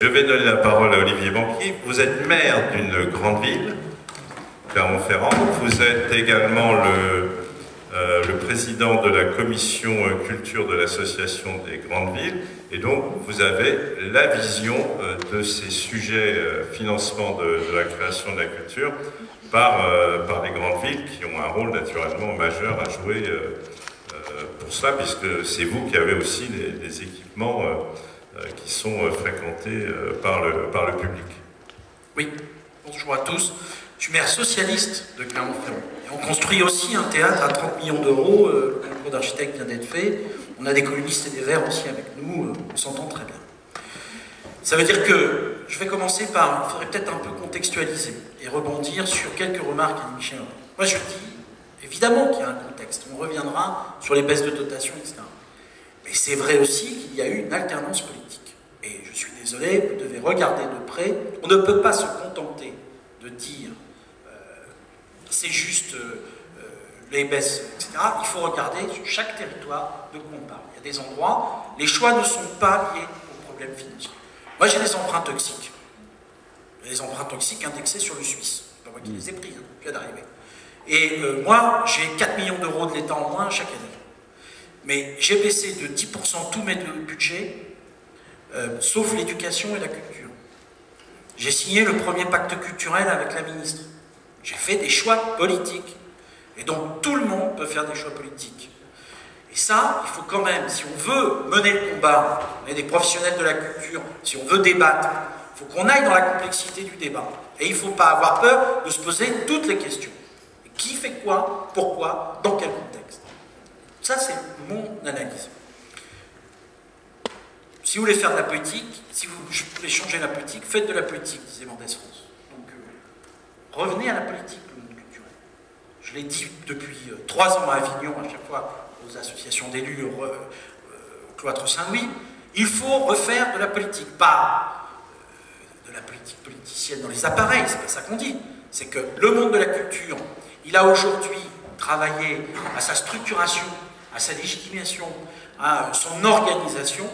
Je vais donner la parole à Olivier Banquier. Vous êtes maire d'une grande ville, Clermont-Ferrand. Vous êtes également le président de la commission culture de l'association des grandes villes. Et donc, vous avez la vision de ces sujets financement de la création de la culture par les grandes villes qui ont un rôle naturellement majeur à jouer pour cela, puisque c'est vous qui avez aussi les équipements qui sont fréquentés par le public. Oui, bonjour à tous. Je suis maire socialiste de Clermont-Ferrand. Et on construit aussi un théâtre à 30 millions d'euros. Le concours d'architecte vient d'être fait. On a des communistes et des Verts aussi avec nous. On s'entend très bien. Ça veut dire que je vais commencer par... Il faudrait peut-être un peu contextualiser et rebondir sur quelques remarques de Michel. Moi, je dis, évidemment qu'il y a un contexte. On reviendra sur les baisses de dotation, etc. Mais c'est vrai aussi qu'il y a eu une alternance politique. Et je suis désolé, vous devez regarder de près. On ne peut pas se contenter de dire c'est juste les baisses, etc. Il faut regarder sur chaque territoire de quoi on parle. Il y a des endroits, les choix ne sont pas liés aux problèmes financiers. Moi, j'ai des emprunts toxiques. Les emprunts toxiques indexés sur le Suisse. C'est pas moi qui les ai pris, je viens d'arriver. Et moi, j'ai 4 millions d'euros de l'État en moins chaque année. Mais j'ai baissé de 10% tous mes budgets, sauf l'éducation et la culture. J'ai signé le premier pacte culturel avec la ministre. J'ai fait des choix politiques. Et donc tout le monde peut faire des choix politiques. Et ça, il faut quand même, si on veut mener le combat, on est des professionnels de la culture, si on veut débattre, il faut qu'on aille dans la complexité du débat. Et il ne faut pas avoir peur de se poser toutes les questions. Et qui fait quoi, pourquoi, dans quel contexte. Ça, c'est mon analyse. Si vous voulez faire de la politique, si vous voulez changer la politique, faites de la politique, disait Mendès France. Donc, revenez à la politique, le monde culturel. Je l'ai dit depuis 3 ans à Avignon, à chaque fois aux associations d'élus, au cloître Saint-Louis. Il faut refaire de la politique, pas de la politique politicienne dans les appareils, c'est pas ça qu'on dit. C'est que le monde de la culture, il a aujourd'hui travaillé à sa structuration, à sa légitimation, à son organisation,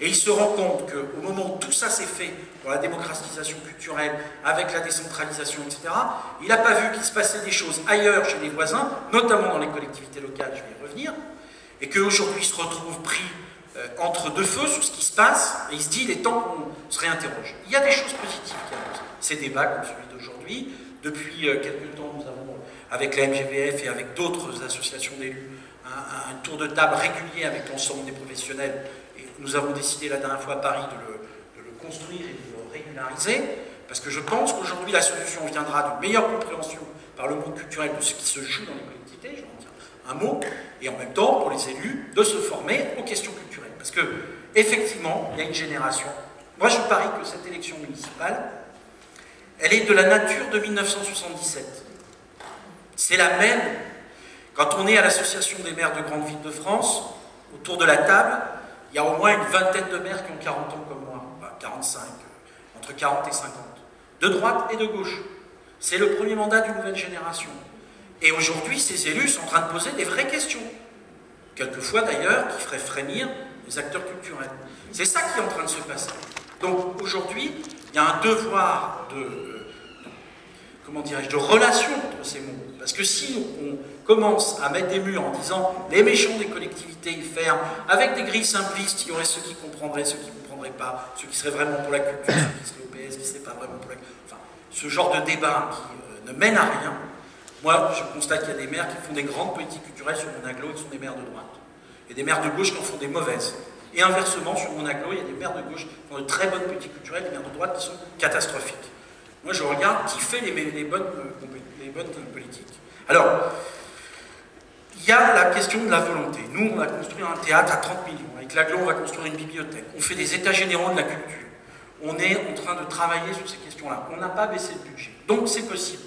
et il se rend compte qu'au moment où tout ça s'est fait dans la démocratisation culturelle, avec la décentralisation, etc., il n'a pas vu qu'il se passait des choses ailleurs chez les voisins, notamment dans les collectivités locales, je vais y revenir, et qu'aujourd'hui il se retrouve pris entre deux feux sur ce qui se passe, et il se dit il est temps qu'on se réinterroge. Il y a des choses positives qui avancent. Ces débats comme celui d'aujourd'hui, depuis quelques temps nous avons, avec la MGVF et avec d'autres associations d'élus, un tour de table régulier avec l'ensemble des professionnels. Et nous avons décidé la dernière fois à Paris de le construire et de le régulariser, parce que je pense qu'aujourd'hui la solution viendra d'une meilleure compréhension par le monde culturel de ce qui se joue dans les collectivités, je vais en dire un mot, et en même temps pour les élus de se former aux questions culturelles. Parce que effectivement, il y a une génération. Moi je parie que cette élection municipale, elle est de la nature de 1977. C'est la même. Quand on est à l'association des maires de grandes villes de France, autour de la table, il y a au moins une vingtaine de maires qui ont 40 ans comme moi, enfin 45, entre 40 et 50, de droite et de gauche. C'est le premier mandat d'une nouvelle génération. Et aujourd'hui, ces élus sont en train de poser des vraies questions. Quelquefois d'ailleurs, qui feraient frémir les acteurs culturels. C'est ça qui est en train de se passer. Donc aujourd'hui, il y a un devoir comment dirais-je, de relation entre ces mondes. Parce que si on commence à mettre des murs en disant les méchants des collectivités, ils ferment, avec des grilles simplistes, il y aurait ceux qui comprendraient, ceux qui ne comprendraient pas, ceux qui seraient vraiment pour la culture, ceux qui seraient au PS, qui ne seraient pas vraiment pour la culture. Enfin, ce genre de débat qui ne mène à rien. Moi, je constate qu'il y a des maires qui font des grandes politiques culturelles sur mon agglo, qui sont des maires de droite. Et des maires de gauche qui en font des mauvaises. Et inversement, sur mon agglo, il y a des maires de gauche qui font de très bonnes politiques culturelles, des maires de droite qui sont catastrophiques. Moi, je regarde qui fait les bonnes politiques. Alors, il y a la question de la volonté. Nous, on a construit un théâtre à 30 millions. Avec l'Aglo, on va construire une bibliothèque. On fait des états généraux de la culture. On est en train de travailler sur ces questions-là. On n'a pas baissé le budget. Donc, c'est possible.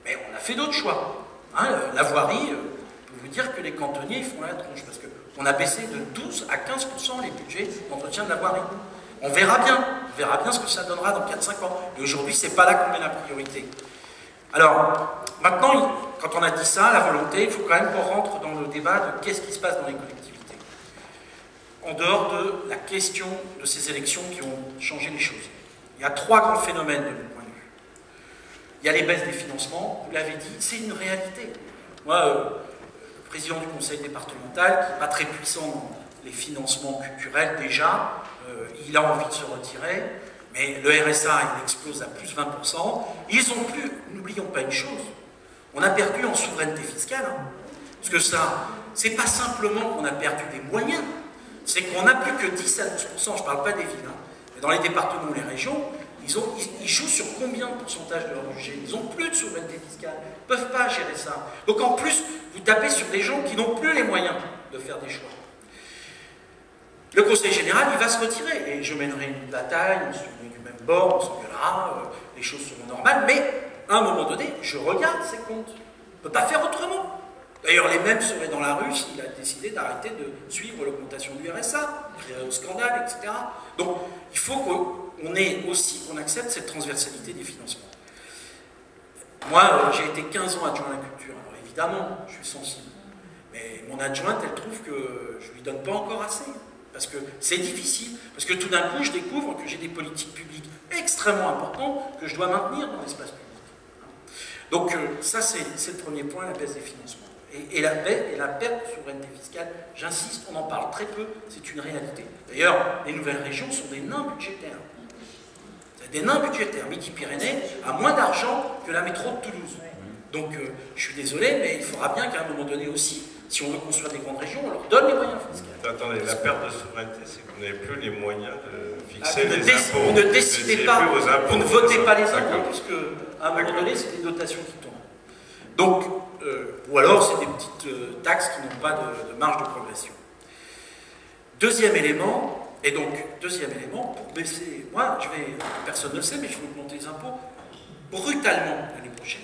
Mais on a fait d'autres choix. Hein, la voirie, je peux vous dire que les cantonniers, ils font la tronche. Parce qu'on a baissé de 12 à 15% les budgets d'entretien de la voirie. On verra bien ce que ça donnera dans 4-5 ans. Et aujourd'hui, c'est pas là qu'on met la priorité. Alors, maintenant, quand on a dit ça, la volonté, il faut quand même qu'on rentre dans le débat de qu'est-ce qui se passe dans les collectivités. En dehors de la question de ces élections qui ont changé les choses. Il y a trois grands phénomènes de mon point de vue. Il y a les baisses des financements, vous l'avez dit, c'est une réalité. Moi, président du conseil départemental, qui n'est pas très puissant dans les financements culturels déjà, il a envie de se retirer, mais le RSA, il explose à plus 20%. Ils ont plus, n'oublions pas une chose, on a perdu en souveraineté fiscale, hein, parce que ça, c'est pas simplement qu'on a perdu des moyens, c'est qu'on n'a plus que 10 à 12%, je ne parle pas des villes, hein, mais dans les départements ou les régions, ils jouent sur combien de pourcentage de leur budget? Ils n'ont plus de souveraineté fiscale, ils ne peuvent pas gérer ça. Donc en plus, vous tapez sur des gens qui n'ont plus les moyens de faire des choix. Le Conseil général, il va se retirer, et je mènerai une bataille, on se met du même bord, on s'engueulera, les choses seront normales, mais à un moment donné, je regarde ces comptes. On ne peut pas faire autrement. D'ailleurs, les mêmes seraient dans la rue s'il a décidé d'arrêter de suivre l'augmentation du RSA, créer au scandale, etc. Donc, il faut qu'on ait aussi, qu'on accepte cette transversalité des financements. Moi, j'ai été 15 ans adjoint à la culture, alors évidemment, je suis sensible. Mais mon adjointe, elle trouve que je ne lui donne pas encore assez. Parce que c'est difficile, parce que tout d'un coup, je découvre que j'ai des politiques publiques extrêmement importantes que je dois maintenir dans l'espace public. Donc, ça, c'est le premier point, la baisse des financements. Et la perte de souveraineté fiscale, j'insiste, on en parle très peu, c'est une réalité. D'ailleurs, les nouvelles régions sont des nains budgétaires. C'est des nains budgétaires. Midi-Pyrénées a moins d'argent que la métro de Toulouse. Donc, je suis désolé, mais il faudra bien qu'à un moment donné aussi, si on veut construire des grandes régions, on leur donne les moyens fiscaux. Attendez, la perte de souveraineté, c'est que vous n'avez plus les moyens de fixer les impôts. Vous ne décidez pas, vous ne votez pas les impôts, puisque à un moment donné, c'est des dotations qui tombent. Donc, ou alors c'est des petites taxes qui n'ont pas de marge de progression. Deuxième élément, pour baisser, moi, personne ne le sait, mais je vais augmenter les impôts brutalement l'année prochaine.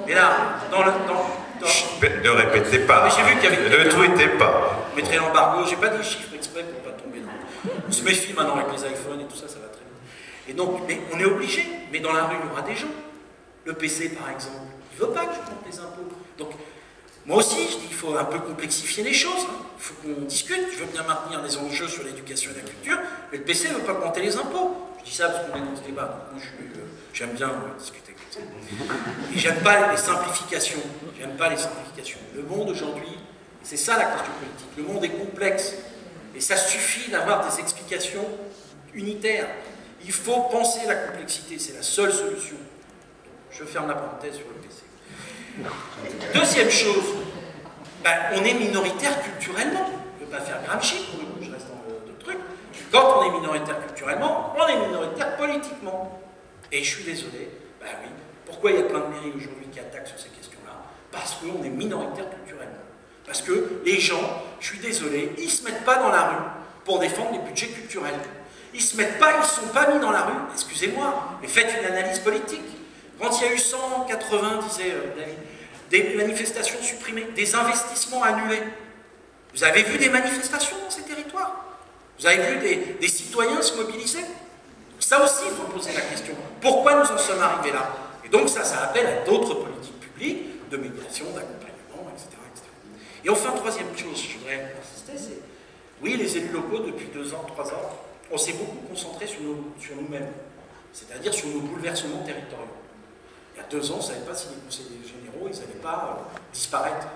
Et là, ne répétez pas. Mais j'ai vu qu'il y avait ne tweetez pas. Je mettrai l'embargo, j'ai pas dit chiffres exprès pour pas tomber dans. On se méfie maintenant avec les iPhones et tout ça, ça va très vite. Et donc, mais on est obligé, mais dans la rue, il y aura des gens. Le PC, par exemple, il ne veut pas que je monte les impôts. Donc, moi aussi, je dis qu'il faut un peu complexifier les choses. Hein. Il faut qu'on discute. Je veux bien maintenir les enjeux sur l'éducation et la culture, mais le PC ne veut pas augmenter les impôts. Je dis ça parce qu'on est dans ce débat. Donc, moi, j'aime bien discuter comme ça. Et j'aime pas les simplifications. J'aime pas les simplifications. Le monde aujourd'hui, c'est ça la question politique. Le monde est complexe. Et ça suffit d'avoir des explications unitaires. Il faut penser la complexité. C'est la seule solution. Je ferme la parenthèse sur le PC. Deuxième chose, on est minoritaire culturellement. Je ne veux pas faire Gramsci, pour le coup, je reste dans le truc. Quand on est minoritaire culturellement, on est minoritaire politiquement. Et je suis désolé, oui. Pourquoi il y a plein de mairies aujourd'hui qui attaquent sur ces questions-là? Parce qu'on est minoritaire culturellement. Parce que les gens, je suis désolé, ils ne se mettent pas dans la rue pour défendre les budgets culturels. Ils ne se mettent pas, ils ne sont pas mis dans la rue, excusez-moi, mais faites une analyse politique. Quand il y a eu 180, disait David, des manifestations supprimées, des investissements annulés, vous avez vu des manifestations dans ces territoires? Vous avez vu des citoyens se mobiliser? Ça aussi, il faut poser la question. Pourquoi nous en sommes arrivés là? Et donc ça appelle à d'autres politiques publiques, de médiation, d'accompagnement, etc., etc. Et enfin, troisième chose, je voudrais insister, c'est, oui, les élus locaux, depuis 2 ans, 3 ans, on s'est beaucoup concentré sur nous-mêmes, c'est-à-dire sur nos bouleversements territoriaux. Il y a 2 ans, on ne savait pas si les conseillers généraux, ils n'allaient pas disparaître.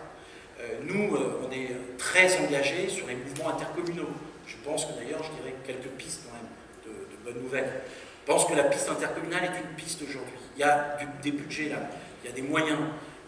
Nous, on est très engagés sur les mouvements intercommunaux. Je pense que d'ailleurs, je dirais quelques pistes quand même de bonnes nouvelles. Je pense que la piste intercommunale est une piste aujourd'hui. Il y a des budgets là, il y a des moyens,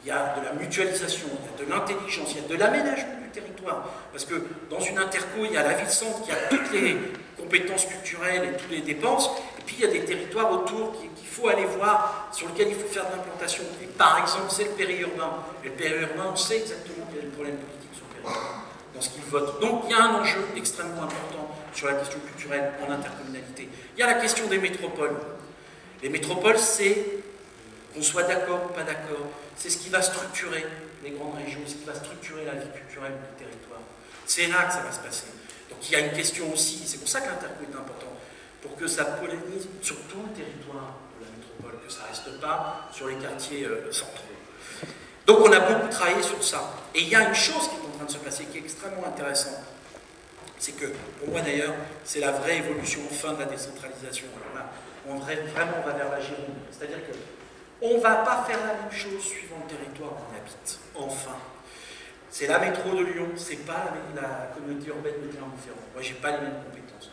il y a de la mutualisation, il y a de l'intelligence, il y a de l'aménagement du territoire. Parce que dans une interco, il y a la ville-centre qui a toutes les compétences culturelles et toutes les dépenses, et puis il y a des territoires autour qu'il faut aller voir, sur lesquels il faut faire de l'implantation. Et par exemple, c'est le périurbain. Et le périurbain, on sait exactement quel est le problème politique sur le périurbain, dans ce qu'il vote. Donc il y a un enjeu extrêmement important sur la question culturelle en intercommunalité. Il y a la question des métropoles. Les métropoles, c'est qu'on soit d'accord ou pas d'accord, c'est ce qui va structurer les grandes régions, ce qui va structurer la vie culturelle du territoire. C'est là que ça va se passer. Donc il y a une question aussi, c'est pour ça que l'interco est important, pour que ça pollinise sur tout le territoire de la métropole, que ça ne reste pas sur les quartiers centraux. Donc on a beaucoup travaillé sur ça. Et il y a une chose qui est en train de se passer qui est extrêmement intéressante, C'est que, pour moi d'ailleurs, c'est la vraie évolution enfin de la décentralisation. On va vers la Gironde. C'est-à-dire qu'on ne va pas faire la même chose suivant le territoire où on habite. Enfin. C'est la métro de Lyon, c'est pas la communauté urbaine de Clermont-Ferrand. Moi, j'ai pas les mêmes compétences.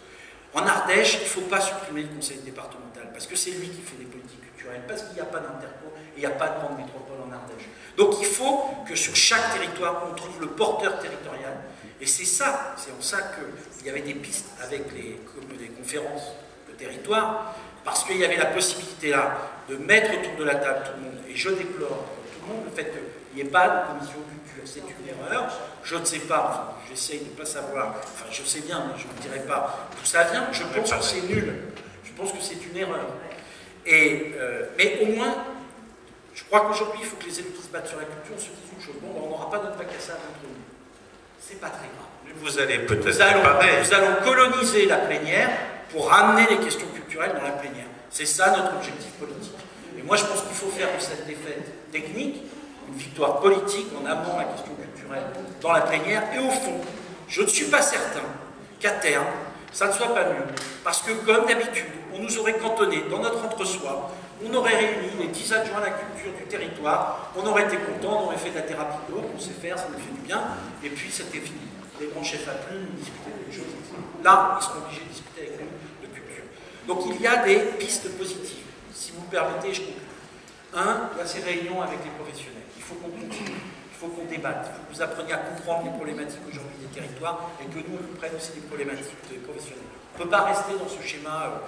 En Ardèche, il ne faut pas supprimer le conseil départemental, parce que c'est lui qui fait des politiques culturelles, parce qu'il n'y a pas d'interco et il n'y a pas de grande métropole en Ardèche. Donc il faut que sur chaque territoire, on trouve le porteur territorial. Et c'est ça, c'est en ça qu'il y avait des pistes avec les conférences de territoire, parce qu'il y avait la possibilité là de mettre autour de la table tout le monde. Et je déplore tout le monde le fait qu'il n'y ait pas de commission culture. C'est une erreur. Je ne sais pas, enfin, j'essaye de ne pas savoir, enfin je sais bien, mais je ne dirai pas d'où ça vient. Je pense que c'est nul. Je pense que c'est une erreur. Et, mais au moins, je crois qu'aujourd'hui, il faut que les élus qui se battent sur la culture se disent une chose. Bon, on n'aura pas notre bac à sable entre nous. C'est pas très grave. Mais vous allez peut-être nous allons coloniser la plénière pour ramener les questions culturelles dans la plénière. C'est ça notre objectif politique. Et moi, je pense qu'il faut faire de cette défaite technique une victoire politique en amenant la question culturelle dans la plénière. Et au fond, je ne suis pas certain qu'à terme, ça ne soit pas mieux. Parce que, comme d'habitude, on nous aurait cantonné dans notre entre-soi, on aurait réuni les 10 adjoints à la culture du territoire, on aurait été content, on aurait fait de la thérapie de l'eau, on sait faire, ça nous fait du bien, et puis c'était fini. Les grands chefs à plus, nous discutaient des choses. Là, ils seront obligés de discuter avec nous de culture. Donc il y a des pistes positives. Si vous me permettez, je conclue. Il y a ces réunions avec les professionnels. Il faut qu'on continue, il faut qu'on débatte, il faut que vous appreniez à comprendre les problématiques aujourd'hui des territoires et que nous, on comprenne aussi les problématiques des professionnels. On ne peut pas rester dans ce schéma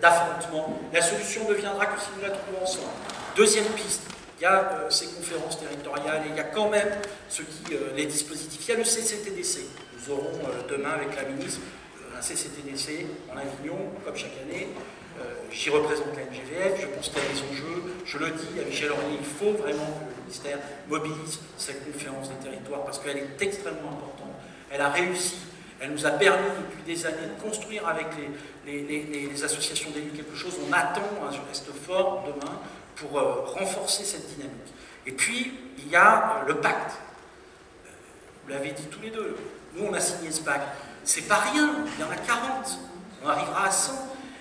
d'affrontement. La solution ne viendra que si nous la trouvons ensemble. Deuxième piste, il y a ces conférences territoriales et il y a quand même les dispositifs. Il y a le CCTDC. Nous aurons demain avec la ministre un CCTDC en Avignon, comme chaque année. J'y représente la NGVF, je pense qu'il y a des enjeux. Je le dis à Michel Ornier, il faut vraiment que le ministère mobilise cette conférence des territoires parce qu'elle est extrêmement importante. Elle a réussi. Elle nous a permis depuis des années de construire avec les associations d'élus quelque chose. On attend un geste fort demain pour renforcer cette dynamique. Et puis, il y a le pacte. Vous l'avez dit tous les deux. Nous, on a signé ce pacte. C'est pas rien. Il y en a 40. On arrivera à 100.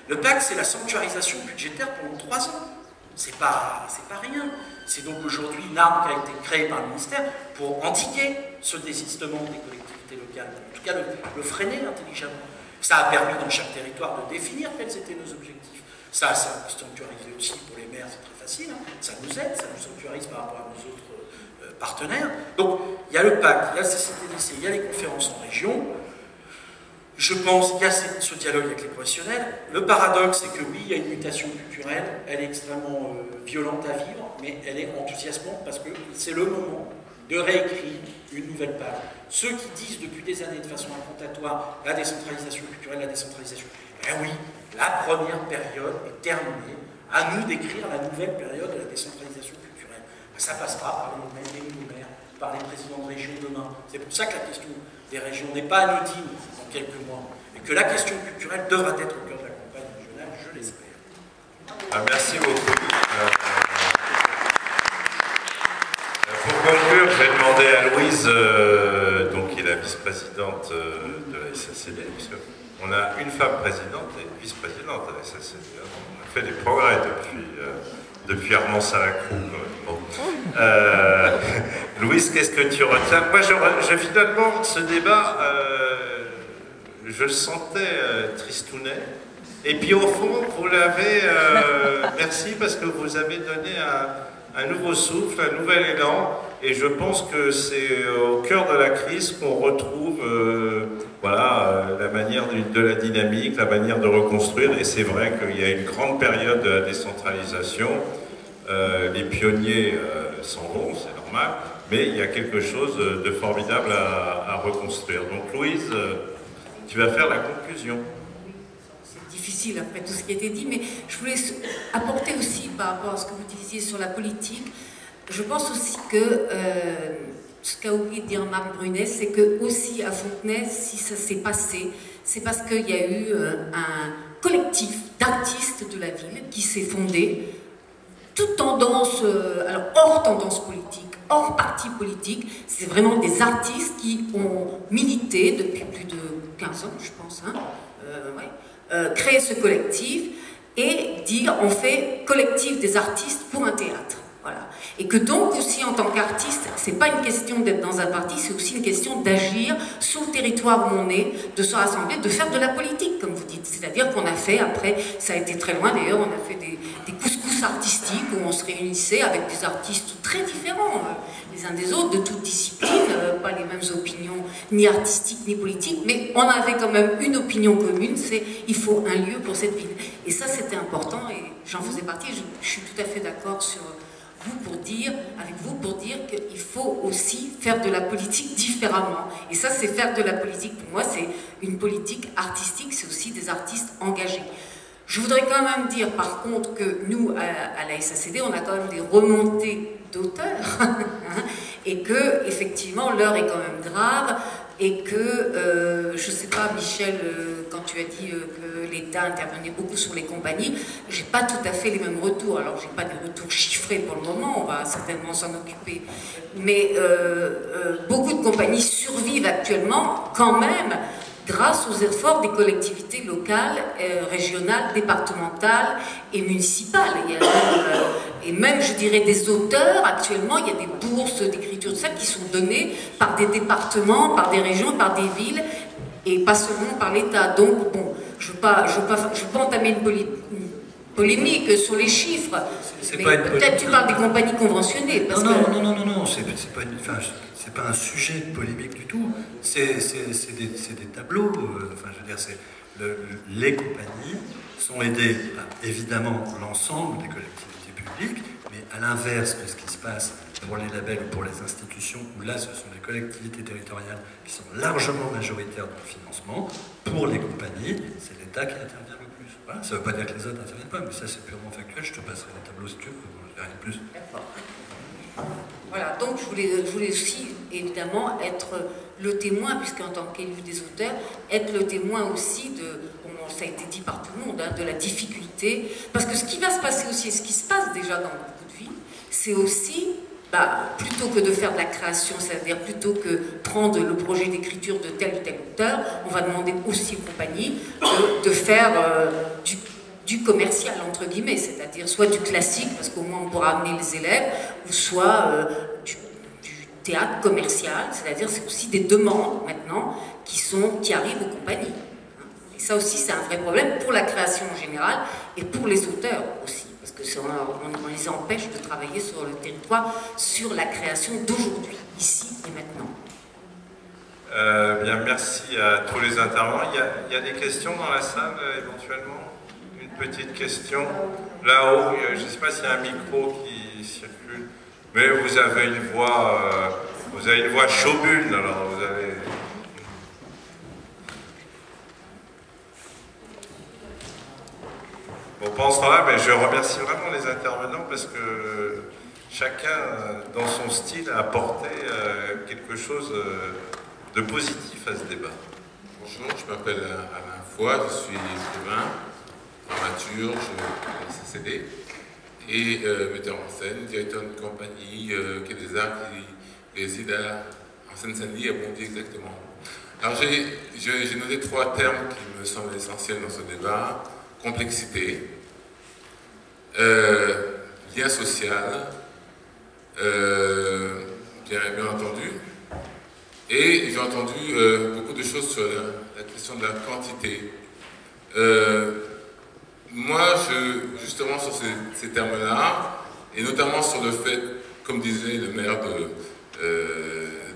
Le pacte, c'est la sanctuarisation budgétaire pendant 3 ans. C'est pas rien. C'est donc aujourd'hui une arme qui a été créée par le ministère pour endiguer ce désistement des collectivités locales. En tout cas, le freiner intelligemment. Ça a permis dans chaque territoire de définir quels étaient nos objectifs. Ça a sanctuarisé aussi pour les maires, c'est très facile. Hein. Ça nous aide, ça nous sanctuarise par rapport à nos autres partenaires. Donc, il y a le pacte, il y a le CCTDC, il y a les conférences en région. Je pense qu'il y a ce dialogue avec les professionnels. Le paradoxe, c'est que oui, il y a une mutation culturelle, elle est extrêmement violente à vivre, mais elle est enthousiasmante parce que c'est le moment de réécrire une nouvelle page. Ceux qui disent depuis des années de façon incantatoire la décentralisation culturelle, la décentralisation, eh oui, la première période est terminée. À nous d'écrire la nouvelle période de la décentralisation culturelle. Ça passera par les maires, par les présidents de région demain. C'est pour ça que la question des régions n'est pas anodine dans quelques mois, et que la question culturelle devra être au cœur de la campagne régionale, je l'espère. Merci beaucoup. Pour conclure, je vais demander à Louise, donc, qui est la vice-présidente de la SACD, puisqu'on a une femme présidente et vice-présidente à la SACD. On a fait des progrès depuis Armand Salacrou. Bon. Louise, qu'est-ce que tu retiens? Moi, finalement, ce débat, je le sentais tristounet. Et puis, au fond, vous l'avez... merci, parce que vous avez donné un nouveau souffle, un nouvel élan. Et je pense que c'est au cœur de la crise qu'on retrouve la manière de la dynamique, la manière de reconstruire. Et c'est vrai qu'il y a une grande période de la décentralisation. Les pionniers s'en vont, c'est normal. Mais il y a quelque chose de formidable à reconstruire. Donc Louise, tu vas faire la conclusion. C'est difficile après tout ce qui a été dit, mais je voulais apporter aussi par rapport à ce que vous disiez sur la politique. Je pense aussi que ce qu'a oublié de dire Marc Brunet, c'est que aussi à Fontenay, si ça s'est passé, c'est parce qu'il y a eu un collectif d'artistes de la ville qui s'est fondé, toute tendance, alors hors tendance politique, hors parti politique, c'est vraiment des artistes qui ont milité depuis plus de 15 ans, je pense, hein, ouais, créer ce collectif et dire on fait collectif des artistes pour un théâtre. Voilà. Et que donc aussi en tant qu'artiste, c'est pas une question d'être dans un parti, c'est aussi une question d'agir sur le territoire où on est, de se rassembler, de faire de la politique, comme vous dites. C'est-à-dire qu'on a fait, après, ça a été très loin d'ailleurs, on a fait des couscous artistiques où on se réunissait avec des artistes très différents, les uns des autres, de toutes disciplines, pas les mêmes opinions, ni artistiques, ni politiques, mais on avait quand même une opinion commune, c'est il faut un lieu pour cette ville. Et ça, c'était important, et j'en faisais partie, je suis tout à fait d'accord avec vous pour dire qu'il faut aussi faire de la politique différemment. Et ça, c'est faire de la politique. Pour moi, c'est une politique artistique, c'est aussi des artistes engagés. Je voudrais quand même dire, par contre, que nous, à la SACD, on a quand même des remontées d'auteurs, hein, et que, effectivement, l'heure est quand même grave, et que, je ne sais pas, Michel, quand tu as dit que l'État intervenait beaucoup sur les compagnies, j'ai pas tout à fait les mêmes retours. Alors, j'ai pas des retours chiffrés pour le moment, on va certainement s'en occuper. Mais beaucoup de compagnies survivent actuellement, quand même, grâce aux efforts des collectivités locales, régionales, départementales et municipales. Et même, je dirais, des auteurs, actuellement, il y a des bourses d'écriture de ça qui sont données par des départements, par des régions, par des villes, et pas seulement par l'État. Donc, bon, je ne veux pas entamer une polémique sur les chiffres, mais peut-être tu parles des compagnies conventionnées. Parce non, c'est pas un sujet de polémique du tout, c'est des tableaux, enfin je veux dire, les compagnies sont aidées par évidemment l'ensemble des collectivités publiques, mais à l'inverse de ce qui se passe pour les labels ou pour les institutions, où là ce sont les collectivités territoriales qui sont largement majoritaires dans le financement, pour les compagnies, c'est l'État qui intervient le plus. Voilà, ça ne veut pas dire que les autres n'interviennent pas, mais ça c'est purement factuel, je te passerai les tableaux si tu veux, je ne rien de plus. D'accord. Voilà, donc je voulais aussi évidemment être le témoin, puisqu'en tant qu'élu des auteurs, être le témoin aussi de, bon, ça a été dit par tout le monde, hein, de la difficulté, parce que ce qui va se passer aussi, et ce qui se passe déjà dans beaucoup de villes, c'est aussi, plutôt que de faire de la création, c'est-à-dire plutôt que prendre le projet d'écriture de tel ou tel auteur, on va demander aussi aux compagnies de faire du commercial, entre guillemets, c'est-à-dire soit du classique, parce qu'au moins on pourra amener les élèves, ou soit du théâtre commercial, c'est-à-dire c'est aussi des demandes maintenant qui arrivent aux compagnies. Et ça aussi c'est un vrai problème pour la création en général et pour les auteurs aussi, parce que on les empêche de travailler sur le territoire, sur la création d'aujourd'hui, ici et maintenant. Bien, merci à tous les intervenants. Il y a des questions dans la salle éventuellement? Petite question. Là-haut, je ne sais pas s'il y a un micro qui circule, mais vous avez une voix chaubune, alors vous avez... Bon, pendant ce temps-là, je remercie vraiment les intervenants parce que chacun, dans son style, a apporté quelque chose de positif à ce débat. Bonjour, je m'appelle Alain Foy, je suis écrivain, dramaturge, SACD, et metteur en scène, directeur d'une compagnie qui est des arts qui réside en Seine-Saint-Denis, à Bondy exactement. Alors j'ai noté 3 termes qui me semblent essentiels dans ce débat: complexité, lien social, bien entendu, et j'ai entendu beaucoup de choses sur la question de la quantité. Moi, justement sur ces termes-là, et notamment sur le fait, comme disait le maire de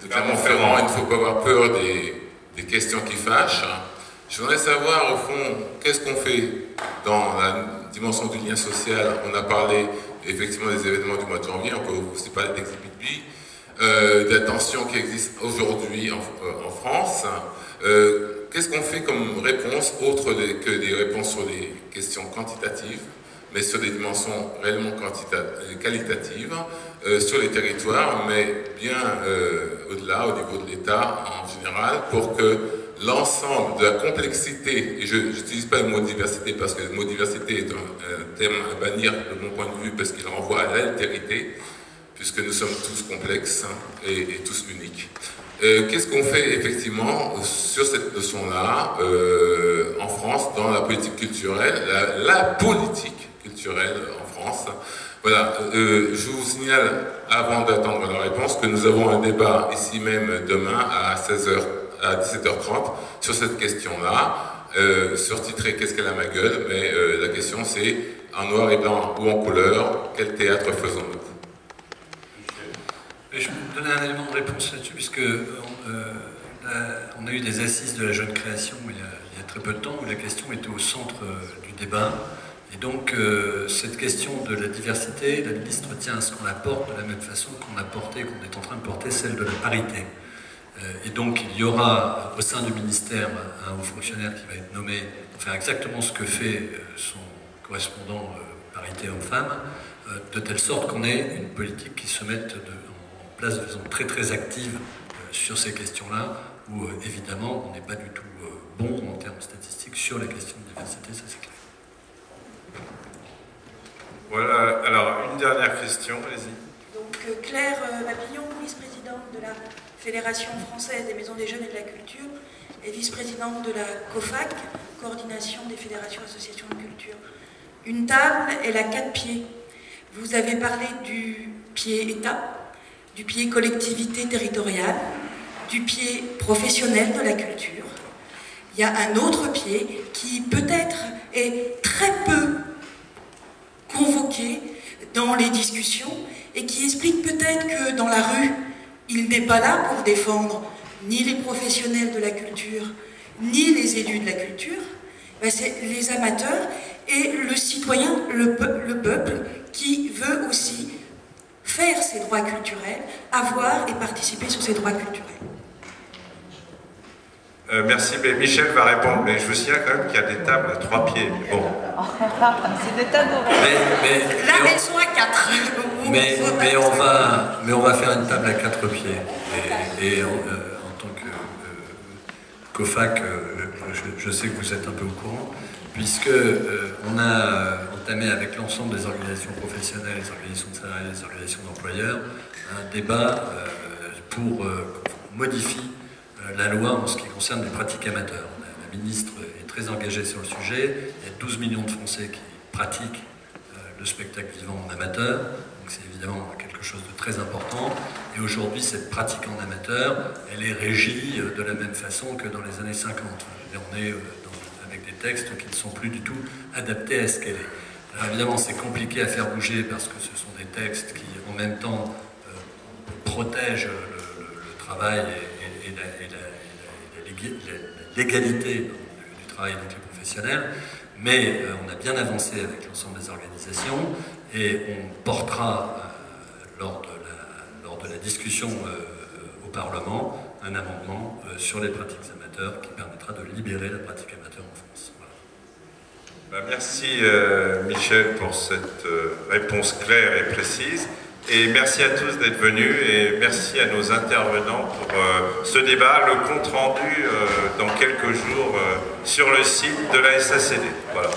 Clermont-Ferrand, il ne faut pas avoir peur des questions qui fâchent. Je voudrais savoir, au fond, qu'est-ce qu'on fait dans la dimension du lien social. On a parlé effectivement des événements du mois de janvier, on peut aussi parler d'Exhibit B, de la tension qui existe aujourd'hui en France. Qu'est-ce qu'on fait comme réponse, autre que des réponses sur des questions quantitatives, mais sur des dimensions réellement qualitatives, sur les territoires, mais bien au-delà, au niveau de l'État en général, pour que l'ensemble de la complexité, et je n'utilise pas le mot diversité parce que le mot diversité est un terme à bannir de mon point de vue parce qu'il renvoie à l'altérité, puisque nous sommes tous complexes et tous uniques. Qu'est-ce qu'on fait effectivement sur cette notion-là en France, dans la politique culturelle, la politique culturelle en France? Voilà, je vous signale, avant d'attendre la réponse, que nous avons un débat ici même demain à 17h30 sur cette question-là, surtitré « Qu'est-ce qu'elle a ma gueule ?», mais la question c'est « En noir et blanc ou en couleur, quel théâtre faisons-nous » ? Je vais vous donner un élément de réponse là-dessus, puisque on a eu des assises de la jeune création il y a très peu de temps, où la question était au centre du débat. Et donc, cette question de la diversité, la ministre tient à ce qu'on la porte de la même façon qu'on a porté, qu'on est en train de porter celle de la parité. Et donc, il y aura au sein du ministère un haut fonctionnaire qui va être nommé pour faire exactement ce que fait son correspondant parité homme-femme, de telle sorte qu'on ait une politique qui se mette en place de façon très très active sur ces questions-là, où évidemment on n'est pas du tout bon en termes statistiques sur les questions de diversité, ça c'est clair. Voilà, alors une dernière question, allez-y. Donc Claire Papillon, vice-présidente de la Fédération française des maisons des jeunes et de la culture, et vice-présidente de la COFAC, coordination des fédérations associations de culture. Une table, elle a 4 pieds. Vous avez parlé du pied État, du pied collectivité territoriale, du pied professionnel de la culture. Il y a un autre pied qui peut-être est très peu convoqué dans les discussions et qui explique peut-être que dans la rue, il n'est pas là pour défendre ni les professionnels de la culture, ni les élus de la culture. Ben, c'est les amateurs et le citoyen, le peuple, qui veut aussi faire ses droits culturels, avoir et participer sur ses droits culturels. Merci, mais Michel va répondre, mais je vous signale quand même qu'il y a des tables à 3 pieds. Bon. C'est des tables Là, elles sont à 4. Mais on va faire une table à 4 pieds. Et en tant que COFAC, je sais que vous êtes un peu au courant, puisque on a entamé avec l'ensemble des organisations professionnelles, les organisations de salariés, les organisations d'employeurs, un débat pour modifier la loi en ce qui concerne les pratiques amateurs. La ministre est très engagée sur le sujet. Il y a 12 millions de Français qui pratiquent le spectacle vivant en amateur. Donc c'est évidemment quelque chose de très important. Et aujourd'hui, cette pratique en amateur, elle est régie de la même façon que dans les années 50. Et on est avec des textes qui ne sont plus du tout adaptés à ce qu'elle est. Alors évidemment, c'est compliqué à faire bouger parce que ce sont des textes qui, en même temps, protègent le travail et la légalité du travail avec les professionnels, mais on a bien avancé avec l'ensemble des organisations et on portera lors de la discussion au Parlement un amendement sur les pratiques amateurs qui permettra de libérer la pratique amateur en France. Voilà. Merci Michel pour cette réponse claire et précise. Et merci à tous d'être venus et merci à nos intervenants pour ce débat, le compte rendu dans quelques jours sur le site de la SACD. Voilà.